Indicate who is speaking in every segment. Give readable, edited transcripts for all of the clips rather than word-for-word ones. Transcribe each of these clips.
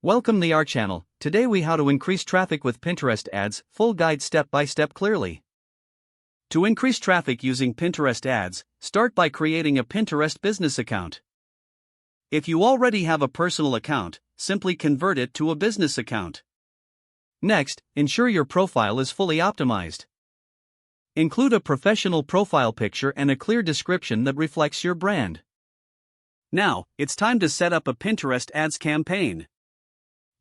Speaker 1: Welcome to our channel. Today we how to increase traffic with Pinterest ads, full guide step by step clearly. To increase traffic using Pinterest ads, start by creating a Pinterest business account. If you already have a personal account, simply convert it to a business account. Next, ensure your profile is fully optimized. Include a professional profile picture and a clear description that reflects your brand. Now, it's time to set up a Pinterest ads campaign.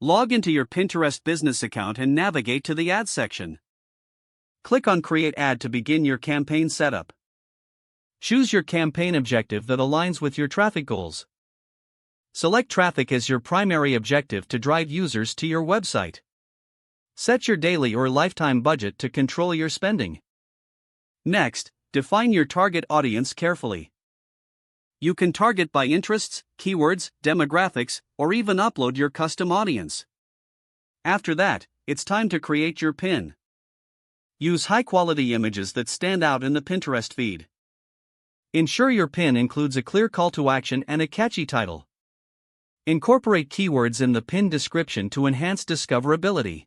Speaker 1: Log into your Pinterest business account and navigate to the Ads section. Click on Create Ad to begin your campaign setup. Choose your campaign objective that aligns with your traffic goals. Select traffic as your primary objective to drive users to your website. Set your daily or lifetime budget to control your spending. Next, define your target audience carefully. You can target by interests, keywords, demographics, or even upload your custom audience. After that, it's time to create your pin. Use high-quality images that stand out in the Pinterest feed. Ensure your pin includes a clear call to action and a catchy title. Incorporate keywords in the pin description to enhance discoverability.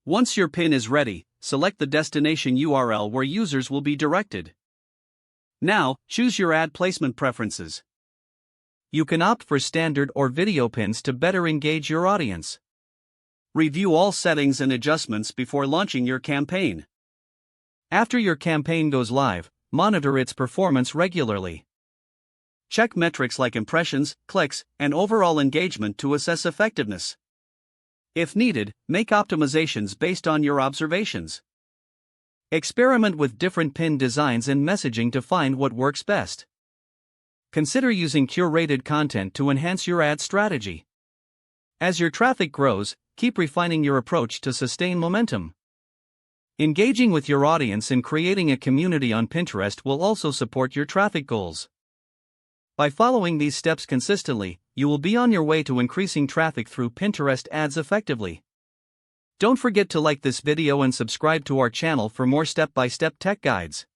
Speaker 1: Once your pin is ready, select the destination URL where users will be directed. Now, choose your ad placement preferences. You can opt for standard or video pins to better engage your audience. Review all settings and adjustments before launching your campaign. After your campaign goes live, monitor its performance regularly. Check metrics like impressions, clicks, and overall engagement to assess effectiveness. If needed, make optimizations based on your observations. Experiment with different pin designs and messaging to find what works best. Consider using curated content to enhance your ad strategy. As your traffic grows, keep refining your approach to sustain momentum. Engaging with your audience and creating a community on Pinterest will also support your traffic goals. By following these steps consistently, you will be on your way to increasing traffic through Pinterest ads effectively. Don't forget to like this video and subscribe to our channel for more step-by-step tech guides.